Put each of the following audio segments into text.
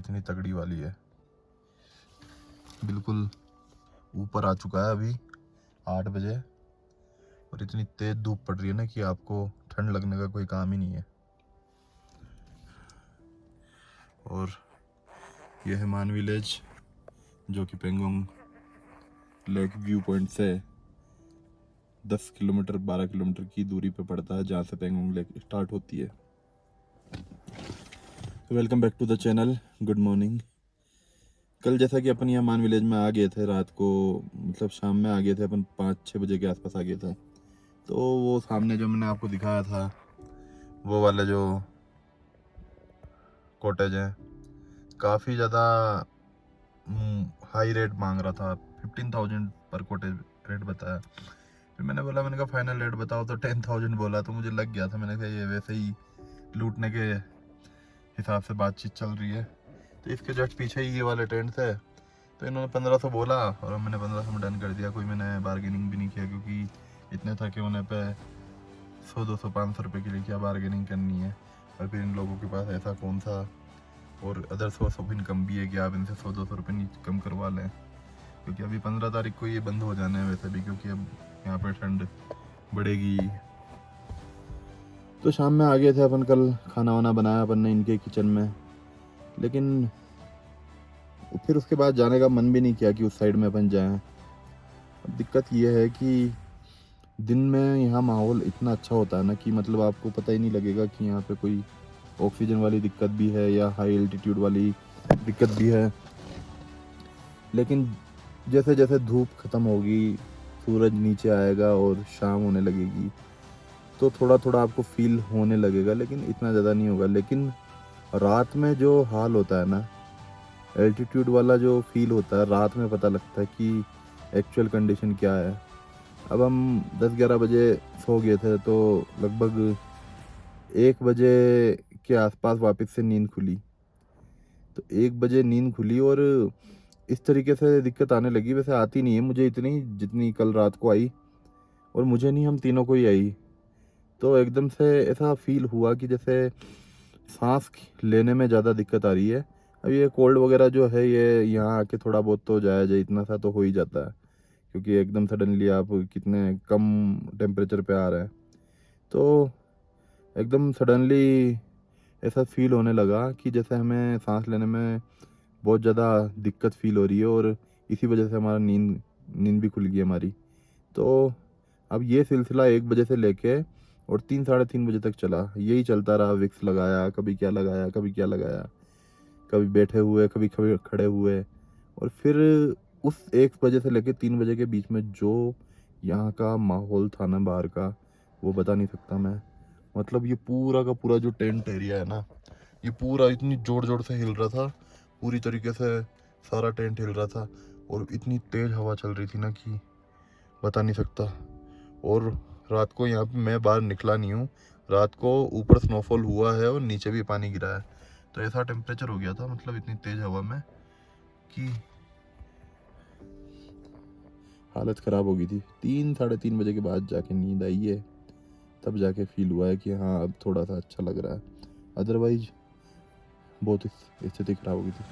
इतनी तगड़ी वाली है। बिल्कुल ऊपर आ चुका है अभी 8 बजे और इतनी तेज धूप पड़ रही है ना कि आपको ठंड लगने का कोई काम ही नहीं है। और यह है मान विलेज, जो कि पेंगोंग लेक व्यू पॉइंट से 10 किलोमीटर 12 किलोमीटर की दूरी पे पड़ता है, जहाँ से पेंगोंग लेक स्टार्ट होती है। Welcome back to the channel, good morning. कल जैसा कि अपन यहाँ मान विलेज में आ गए थे रात को, मतलब शाम में आ गए थे अपन, 5-6 बजे के आसपास आ गए थे। तो वो सामने जो मैंने आपको दिखाया था, वो वाला जो कॉटेज है, काफ़ी ज़्यादा हाई रेट मांग रहा था। 15,000 पर कॉटेज रेट बताया। फिर मैंने बोला, मैंने कहा फाइनल रेट बताओ, तो 10,000 बोला। तो मुझे लग गया था, मैंने कहा ये वैसे ही लूटने के हिसाब से बातचीत चल रही है। तो इसके जस्ट पीछे ही ये वाले टेंट थे, तो इन्होंने 1500 बोला और मैंने 1500 में डन कर दिया। कोई मैंने बार्गेनिंग भी नहीं किया, क्योंकि इतने था कि उन्हें पे 100-200-500 रुपये के लिए क्या बार्गेनिंग करनी है। और फिर इन लोगों के पास ऐसा कौन सा और अदर सोर्स ऑफ इनकम भी है कि आप इनसे 100-200 रुपये नहीं कम करवा लें, क्योंकि अभी 15 तारीख को ये बंद हो जाने हैं वैसे भी, क्योंकि अब यहाँ पर ठंड बढ़ेगी। तो शाम में आ गए थे अपन, कल खाना वाना बनाया अपन ने इनके किचन में, लेकिन फिर उसके बाद जाने का मन भी नहीं किया कि उस साइड में अपन जाएं। अब दिक्कत ये है कि दिन में यहाँ माहौल इतना अच्छा होता है ना कि मतलब आपको पता ही नहीं लगेगा कि यहाँ पे कोई ऑक्सीजन वाली दिक्कत भी है या हाई एल्टीट्यूड वाली दिक्कत भी है। लेकिन जैसे जैसे धूप ख़त्म होगी, सूरज नीचे आएगा और शाम होने लगेगी, तो थोड़ा थोड़ा आपको फील होने लगेगा, लेकिन इतना ज़्यादा नहीं होगा। लेकिन रात में जो हाल होता है ना, एल्टीट्यूड वाला जो फील होता है, रात में पता लगता है कि एक्चुअल कंडीशन क्या है। अब हम 10-11 बजे सो गए थे, तो लगभग 1 बजे के आसपास वापस से नींद खुली। तो 1 बजे नींद खुली और इस तरीके से दिक्कत आने लगी। वैसे आती नहीं है मुझे इतनी जितनी कल रात को आई, और मुझे नहीं, हम तीनों को ही आई। तो एकदम से ऐसा फील हुआ कि जैसे सांस लेने में ज़्यादा दिक्कत आ रही है। अब ये कोल्ड वगैरह जो है, ये यहाँ आके थोड़ा बहुत तो जाया जाए, इतना सा तो हो ही जाता है, क्योंकि एकदम सडनली आप कितने कम टेम्परेचर पे आ रहे हैं। तो एकदम सडनली ऐसा फील होने लगा कि जैसे हमें सांस लेने में बहुत ज़्यादा दिक्कत फील हो रही है, और इसी वजह से हमारा नींद भी खुल गई हमारी। तो अब ये सिलसिला 1 बजे से लेके और 3-3:30 बजे तक चला। यही चलता रहा, विक्स लगाया, कभी क्या लगाया, कभी क्या लगाया, कभी बैठे हुए, कभी कभी खड़े हुए। और फिर उस 1 बजे से लेके 3 बजे के बीच में जो यहाँ का माहौल था ना बाहर का, वो बता नहीं सकता मैं। मतलब ये पूरा का पूरा जो टेंट एरिया है ना, ये पूरा इतनी जोर जोर से हिल रहा था, पूरी तरीके से सारा टेंट हिल रहा था, और इतनी तेज हवा चल रही थी ना कि बता नहीं सकता। और रात को यहाँ पे मैं बाहर निकला नहीं हूँ, रात को ऊपर स्नोफॉल हुआ है और नीचे भी पानी गिरा है। तो ऐसा टेम्परेचर हो गया था, मतलब इतनी तेज हवा में कि हालत ख़राब हो गई थी। 3-3:30 बजे के बाद जाके नींद आई है, तब जाके फील हुआ है कि हाँ अब थोड़ा सा अच्छा लग रहा है, अदरवाइज बहुत स्थिति ख़राब हो गई थी।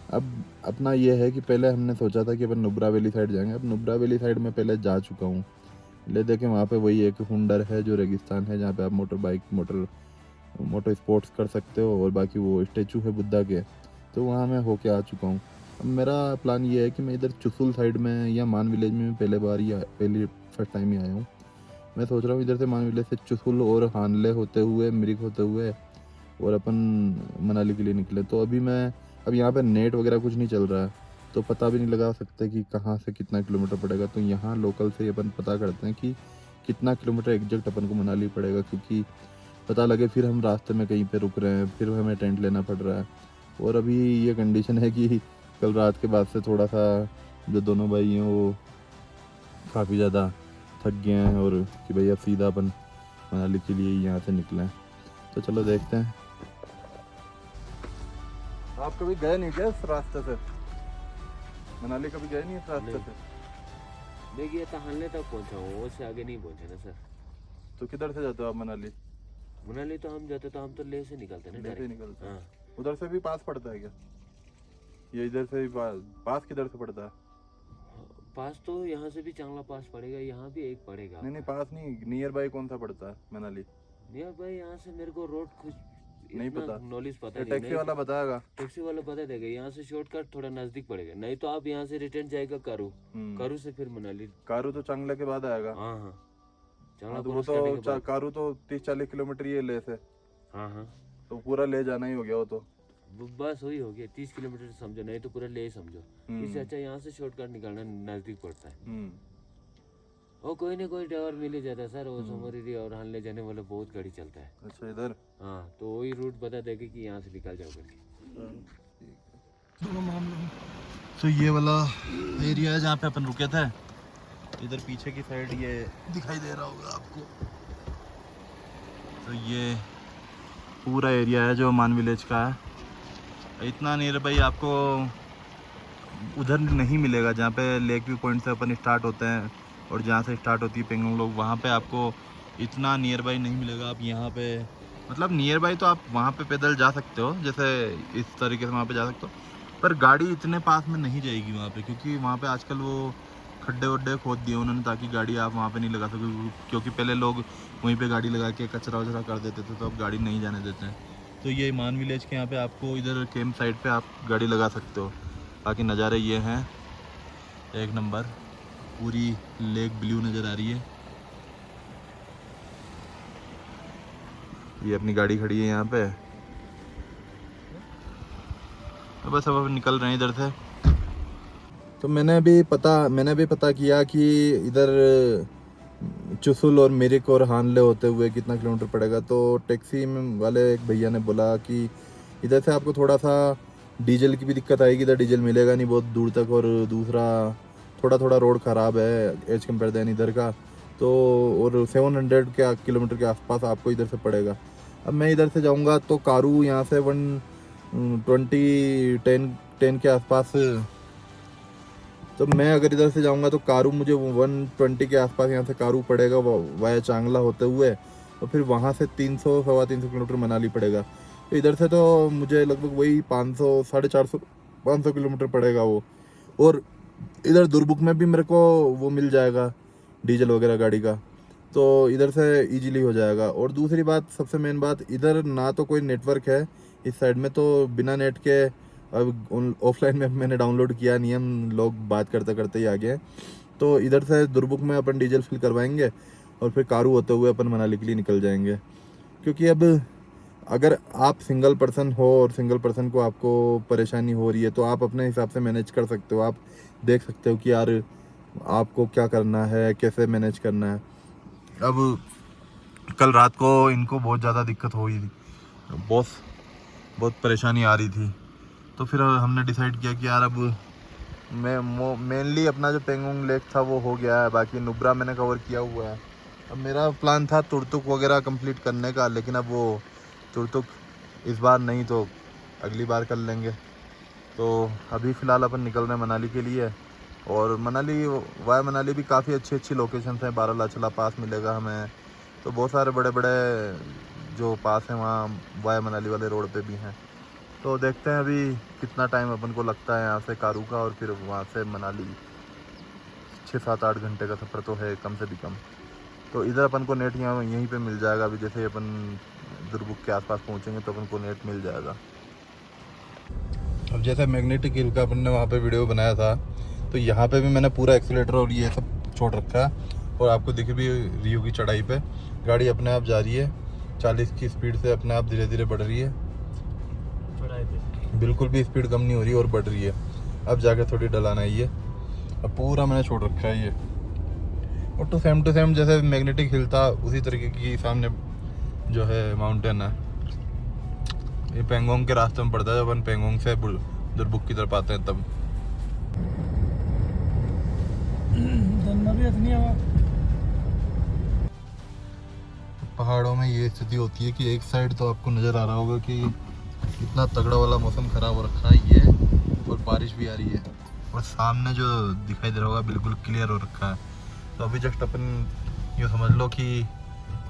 अब अपना ये है कि पहले हमने सोचा था कि अपन नुब्रा वैली साइड जाएंगे। अब नुब्रा वैली साइड में पहले जा चुका हूँ, ले देखे वहाँ पे वही एक हुंडर है जो रेगिस्तान है, जहाँ पे आप मोटर स्पोर्ट्स कर सकते हो, और बाकी वो स्टेचू है बुद्धा के, तो वहाँ मैं होके आ चुका हूँ। अब मेरा प्लान ये है कि मैं इधर चुसुल साइड में या मान विलेज में पहली फर्स्ट टाइम ही आया हूँ। मैं सोच रहा हूँ इधर से मान विलेज से चुसुल और हानले होते हुए, मिरिक होते हुए, और अपन मनाली के लिए निकले। तो अब यहाँ पे नेट वगैरह कुछ नहीं चल रहा है, तो पता भी नहीं लगा सकते कि कहाँ से कितना किलोमीटर पड़ेगा। तो यहाँ लोकल से अपन पता करते हैं कि कितना किलोमीटर एग्जैक्ट अपन को मनाली पड़ेगा, क्योंकि पता लगे फिर हम रास्ते में कहीं पे रुक रहे हैं, फिर हमें टेंट लेना पड़ रहा है। और अभी ये कंडीशन है कि कल रात के बाद से थोड़ा सा जो दोनों भाई हैं वो काफ़ी ज़्यादा थक गए हैं, और कि भाई अब सीधा अपन मनाली के लिए यहाँ से निकले। तो चलो देखते हैं। आप कभी गए नहीं क्या इस रास्ते से? मनाली कभी गए नहीं इस रास्ते से? देखिए तहाने तक पहुंचा हूँ, उससे आगे नहीं पहुंचा ना सर। तो किधर से जाते हो आप मनाली? मनाली तो हम जाते तो हम तो लेह से निकलते ना, लेह से डायरेक्ट। निकलते हैं। हाँ, उधर से भी पास पड़ता है क्या? ये इधर से पास किधर से पड़ता है? पास तो यहाँ से भी चांगला पास पड़ेगा, यहाँ भी एक पड़ेगा। नहीं पास नहीं, नियर बाई कौन सा पड़ता है मनाली? नियर बाई यहाँ से मेरे को रोड कुछ नहीं पता, नॉलेज पता नहीं। टैक्सी वाला बताएगा। टैक्सी वाला बता देगा। यहाँ से शॉर्टकट थोड़ा नजदीक पड़ेगा, नहीं तो आप यहाँ से रिटर्न जाएगा कारू, कारू से फिर मनाली। कारू तो चांगला के बाद आएगा। हाँ हाँ, चांगला तो वो तो कारू तो 30-40 किलोमीटर ये ले से। हाँ हाँ, तो पूरा ले जाना ही हो गया वो तो। बस वही हो गया, 30 किलोमीटर समझो, नहीं तो पूरा ले समझो। इससे अच्छा यहाँ से शॉर्टकट निकालना नजदीक पड़ता है। वो कोई ना कोई ड्राइवर मिल ही जाता है सर, वो समोरी और हाल ले जाने वाला बहुत गाड़ी चलता है। अच्छा इधर? हाँ, तो वही रूट बता देगा कि यहाँ से निकल जाओ करके। तो ये वाला एरिया है जहाँ पे अपन रुके थे। इधर पीछे की साइड ये दिखाई दे रहा होगा आपको। तो ये पूरा एरिया है जो मान विलेज का है। इतना नियर बाई आपको उधर नहीं मिलेगा जहाँ पे लेक व्यू पॉइंट से अपन स्टार्ट होते हैं और जहाँ से स्टार्ट होती है पेंगोंग लोग, वहाँ पे आपको इतना नियर बाई नहीं मिलेगा। आप यहाँ पे मतलब नियर बाई तो आप वहाँ पे पैदल जा सकते हो, जैसे इस तरीके से वहाँ पे जा सकते हो, पर गाड़ी इतने पास में नहीं जाएगी वहाँ पे, क्योंकि वहाँ पे आजकल वो खड्डे वड्डे खोद दिए उन्होंने ताकि गाड़ी आप वहाँ पे नहीं लगा सको, क्योंकि पहले लोग वहीं पे गाड़ी लगा के कचरा वचरा कर देते थे, तो अब गाड़ी नहीं जाने देते हैं। तो ये मान विलेज के यहाँ पे आपको इधर कैंप साइड पे आप गाड़ी लगा सकते हो। बाकी नज़ारे ये हैं एक नंबर, पूरी लेक ब्लू नज़र आ रही है। ये अपनी गाड़ी खड़ी है यहाँ पे, तो बस अब निकल रहे हैं इधर से। तो मैंने भी पता किया कि इधर चुसुल और मिरिक और हानले होते हुए कितना किलोमीटर पड़ेगा। तो टैक्सी वाले एक भैया ने बोला कि इधर से आपको थोड़ा सा डीजल की भी दिक्कत आएगी, इधर डीजल मिलेगा नहीं बहुत दूर तक, और दूसरा थोड़ा रोड ख़राब है एज कम्पेयर देन इधर का। तो और 700 किलोमीटर के आसपास आपको इधर से पड़ेगा। अब मैं इधर से जाऊंगा तो कारू यहाँ से 120-10 के आसपास, तो मैं अगर इधर से जाऊंगा तो कारू मुझे 120 के आसपास यहाँ से कारू पड़ेगा वाया चांगला होते हुए, और फिर वहाँ से 300-350 किलोमीटर मनाली पड़ेगा। तो इधर से तो मुझे लगभग वही 500-450-500 किलोमीटर पड़ेगा वो। और इधर दुरबुक में भी मेरे को वो मिल जाएगा डीजल वगैरह गाड़ी का, तो इधर से इजीली हो जाएगा। और दूसरी बात, सबसे मेन बात, इधर ना तो कोई नेटवर्क है इस साइड में, तो बिना नेट के अब ऑफलाइन में मैंने डाउनलोड किया नहीं, हम लोग बात करते करते ही आ गए। तो इधर से दुरबुक में अपन डीजल फिल करवाएंगे और फिर कारू होते हुए अपन मनाली के लिए निकल जाएंगे। क्योंकि अब अगर आप सिंगल पर्सन हो और सिंगल पर्सन को आपको परेशानी हो रही है, तो आप अपने हिसाब से मैनेज कर सकते हो। आप देख सकते हो कि यार आपको क्या करना है, कैसे मैनेज करना है। अब कल रात को इनको बहुत ज़्यादा दिक्कत हो रही थी, बहुत परेशानी आ रही थी। तो फिर हमने डिसाइड किया कि यार अब मैं मेनली अपना जो पेंगोंग लेक था वो हो गया है, बाकी नुब्रा मैंने कवर किया हुआ है। अब मेरा प्लान था तुरतुक वगैरह कंप्लीट करने का, लेकिन अब वो तुरतुक इस बार नहीं तो अगली बार कर लेंगे। तो अभी फ़िलहाल अपन निकल रहे हैं मनाली के लिए। और वाया मनाली भी काफ़ी अच्छी लोकेशंस हैं। बारालाचला पास मिलेगा हमें, तो बहुत सारे बड़े जो पास हैं वहाँ वाया मनाली वाले रोड पे भी हैं। तो देखते हैं अभी कितना टाइम अपन को लगता है यहाँ से कारू का, और फिर वहाँ से मनाली 6-7-8 घंटे का सफ़र तो है कम से भी कम। तो इधर अपन को नेट यहीं पे मिल जाएगा। अभी जैसे अपन दुरबुक के आसपास पहुँचेंगे तो अपन को नेट मिल जाएगा। अब जैसे मैग्नेटिक हिल का अपन ने वहाँ पे वीडियो बनाया था, तो यहाँ पे भी मैंने पूरा एक्सीलेटर और ये सब छोड़ रखा है। और आपको दिखे भी रियो की चढ़ाई पे गाड़ी अपने आप जा रही है, 40 की स्पीड से अपने आप धीरे धीरे बढ़ रही है। बिल्कुल भी स्पीड कम नहीं हो रही और बढ़ रही है। अब जाके थोड़ी ढलान आई है। अब पूरा मैंने छोड़ रखा है ये। और टू सेम जैसे मैग्नेटिक हिल था उसी तरीके की सामने जो है माउंटेन है। ये पेंगोंग के रास्ते में पड़ता है। जब अपन पेंगोंग से दुरबुक की तरफ आते हैं तब पहाड़ों में ये स्थिति होती है कि एक साइड तो आपको नज़र आ रहा होगा कि इतना तगड़ा वाला मौसम ख़राब हो रखा है ये, और बारिश भी आ रही है, और सामने जो दिखाई दे रहा होगा बिल्कुल क्लियर हो रखा है। तो अभी जस्ट अपन यूँ समझ लो कि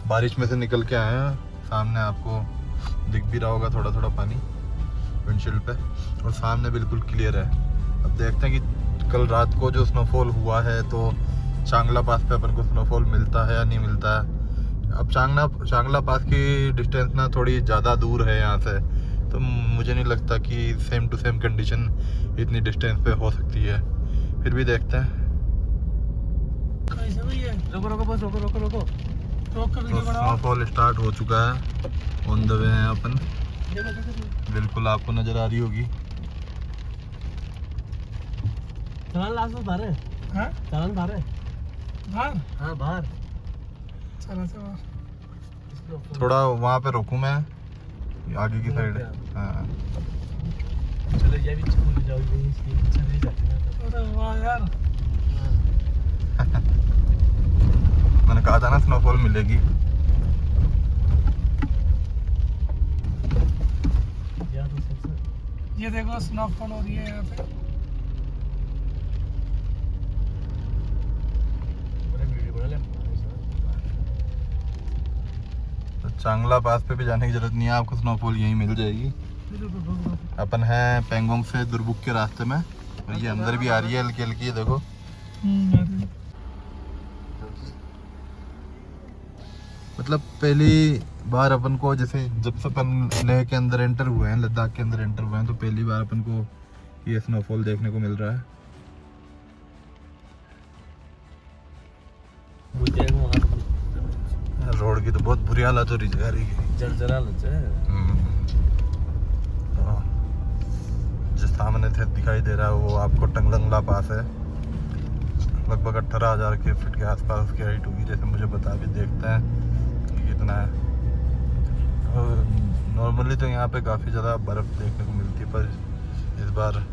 बारिश में से निकल के आए हैं। सामने आपको दिख भी रहा होगा थोड़ा पानी विंडशील्ड पे। और सामने बिल्कुल क्लियर है। अब देखते हैं कि कल रात को जो स्नोफॉल हुआ है तो चांगला पास पे अपन को स्नोफॉल मिलता है या नहीं मिलता है। अब चांगला पास की डिस्टेंस ना थोड़ी ज़्यादा दूर है यहाँ से, तो मुझे नहीं लगता कि सेम टू सेम कंडीशन इतनी डिस्टेंस पे हो सकती है। फिर भी देखते हैं। रोको रोको बस रोको रोको रोको तो स्नोफॉल स्टार्ट हो चुका है, ऑन द वे हैं अपन। बिल्कुल आपको नज़र आ रही होगी। चलान लास्ट में बाहर है। हाँ चलान बाहर है। बाहर? हाँ बाहर। चला से बाहर। थोड़ा वहाँ पे रोकूं मैं, आगे की साइड। हाँ चलो ये भी स्कूल जाओगी इसलिए चले जाते हैं। अरे वाह यार। मैंने कहा था ना स्नोफॉल मिलेगी। ये देखो स्नोफॉल हो रही है यहाँ पे। तो चांगला पास पे भी जाने की जरूरत नहीं है, आपको स्नोफॉल यहीं मिल जाएगी। अपन है पेंगोंग से दुरबुक के रास्ते में, और ये अंदर भी आ रही है हल्की हल्की, देखो। मतलब पहली बार अपन को, जैसे जब से अपन लेह के अंदर एंटर हुए हैं, लद्दाख के अंदर एंटर हुए हैं, तो पहली बार अपन को ये स्नोफॉल देखने को मिल रहा है। रोड की तो बहुत बुरी हालत हो रही है गाड़ी की, जर्जरा लग जाए। जो सामने से दिखाई दे रहा है वो आपको टंगलंगला पास है। लगभग 18,000 के फीट के आसपास उसकी हाइट होगी, जैसे मुझे बता भी। देखते हैं कि कितना है। नॉर्मली तो यहाँ पे काफ़ी ज़्यादा बर्फ़ देखने को मिलती है, पर इस बार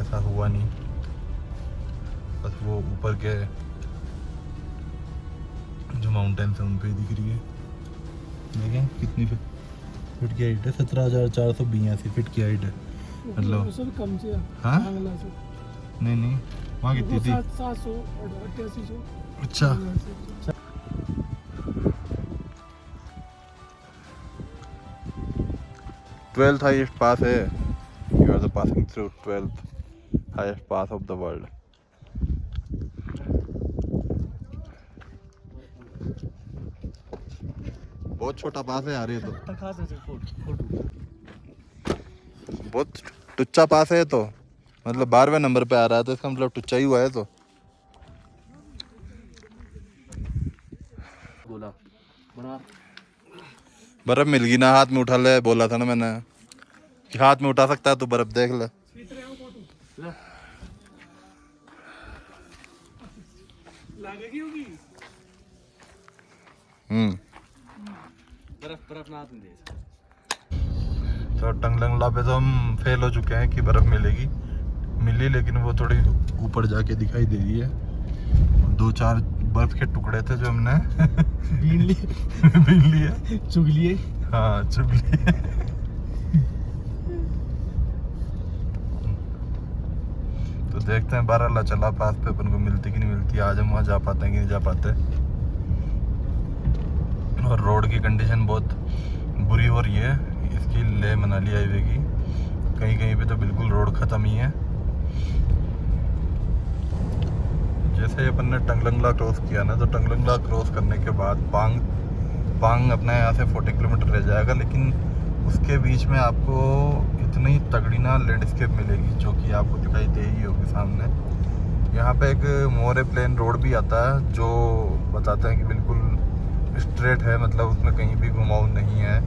ऐसा हुआ नहीं। बस वो ऊपर के जो माउंटेन्स हैं उन पे ही दिख रही है। देखें कितनी फीट की हाइट है, 17,482 फीट की हाइट है। मतलब कम से। हाँ नहीं वहाँ कितनी थी? 788। अच्छा 12th highest pass है। You are the passing through 12th highest pass of the world. बहुत छोटा पास है यार ये तो। बहुत टुच्चा पास है तो, मतलब 12वें नंबर पे आ रहा है, तो इसका मतलब टुच्चा ही हुआ है। तो बोला बड़ा बर्फ मिल गई ना, हाथ में उठा ले। बोला था ना मैंने कि हाथ में उठा सकता है तो बर्फ देख ले। लगेगी होगी। बर्फ ना हाथ में दे। तो टंगलंगला पे तो हम फेल हो चुके हैं कि बर्फ मिली, लेकिन वो थोड़ी ऊपर जाके दिखाई दे रही है। 2-4 बर्फ के टुकड़े थे जो हमने बीन लिए, चुग लिए। हाँ चुग लिए। तो देखते हैं बाराला चला पास पे अपन को मिलती कि नहीं मिलती। आज हम वहाँ जा पाते हैं कि नहीं जा पाते। और रोड की कंडीशन बहुत बुरी हो रही है इसकी, लेह मनाली हाईवे की। कहीं कहीं पे तो बिल्कुल रोड ख़त्म ही है। जैसे अपन ने टंगलंगला क्रॉस किया ना, तो टंगलंगला क्रॉस करने के बाद पांग अपना यहाँ से 40 किलोमीटर रह जाएगा, लेकिन उसके बीच में आपको इतनी तगड़ी ना लैंडस्केप मिलेगी, जो कि आपको दिखाई दे ही होगी सामने। यहाँ पे एक मोरे प्लेन रोड भी आता है जो बताता है कि बिल्कुल स्ट्रेट है, मतलब उसमें कहीं भी घुमाव नहीं है।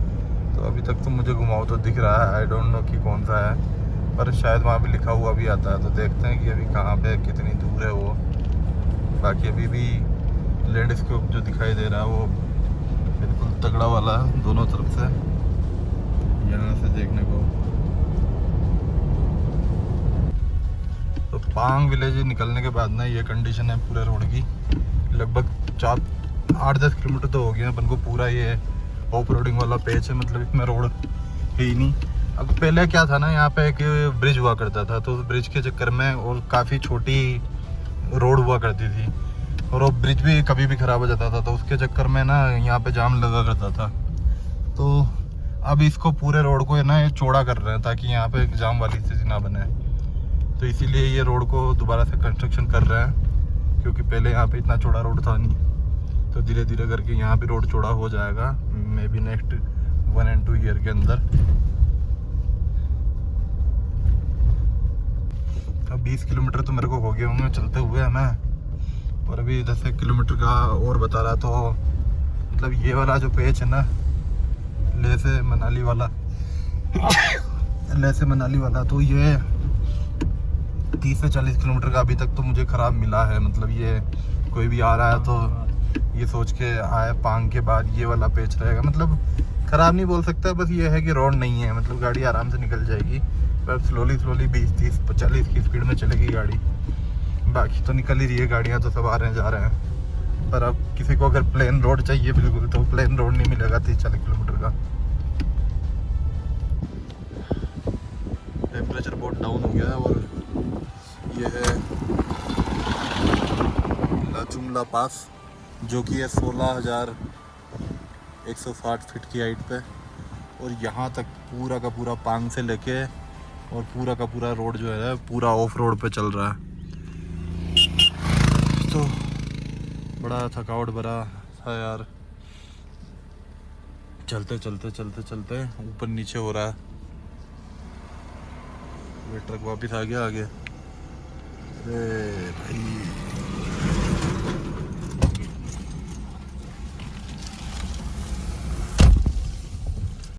तो अभी तक तो मुझे घुमाव तो दिख रहा है, आई डोंट नो कि कौन सा है, पर शायद वहाँ भी लिखा हुआ भी आता है। तो देखते हैं कि अभी कहाँ पे कितनी दूर है वो। बाकी अभी भी लैंडस्केप जो दिखाई दे रहा है वो बिल्कुल तगड़ा वाला है दोनों तरफ से, यहाँ से देखने को। तो पांग विलेज निकलने के बाद ना ये कंडीशन है पूरे रोड की। लगभग 8-10 किलोमीटर तो हो गया अपन को। पूरा ये ऑफ रोडिंग वाला पेच है, मतलब इसमें रोड है ही नहीं। अब पहले क्या था ना, यहाँ पे एक ब्रिज हुआ करता था, तो उस ब्रिज के चक्कर में और काफ़ी छोटी रोड हुआ करती थी, और वो ब्रिज भी कभी भी ख़राब हो जाता था, तो उसके चक्कर में ना यहाँ पे जाम लगा करता था। तो अब इसको पूरे रोड को है ना ये चौड़ा कर रहे हैं ताकि यहाँ पे जाम वाली स्थिति ना बने। तो इसीलिए ये रोड को दोबारा से कंस्ट्रक्शन कर रहे हैं, क्योंकि पहले यहाँ पे इतना चौड़ा रोड था नहीं। तो धीरे धीरे करके यहाँ भी रोड चौड़ा हो जाएगा, may be next 1 and 2 year के अंदर। अब 20 किलोमीटर तो मेरे को हो गए होंगे चलते हुए हमें, और अभी 10 किलोमीटर का और बता रहा। तो मतलब ये वाला जो पेच है ना, लेह से मनाली वाला तो ये 30 से 40 किलोमीटर का अभी तक तो मुझे ख़राब मिला है। मतलब ये कोई भी आ रहा है तो ये सोच के आए पांग के बाद ये वाला पेच रहेगा। मतलब ख़राब नहीं बोल सकता, बस ये है कि रोड नहीं है, मतलब गाड़ी आराम से निकल जाएगी, पर स्लोली 20, 30, 40 की स्पीड में चलेगी गाड़ी। बाकी तो निकल ही रही है गाड़ियाँ, तो सब आ रहे हैं जा रहे हैं। पर अब किसी को अगर प्लेन रोड चाहिए बिल्कुल, तो प्लेन रोड नहीं मिलेगा 30-40 किलोमीटर का। टेम्परेचर बहुत डाउन हो गया है, और ये है लाचुंगला पास, जो कि है 16,160 फीट की हाइट पे। और यहाँ तक पूरा का पूरा पांग से लेके और पूरा का पूरा रोड जो है पूरा ऑफ रोड पे चल रहा है। तो बड़ा थकावट भरा था यार, चलते चलते ऊपर नीचे हो रहा है। ये ट्रक वापस आ गया आगे। अरे भाई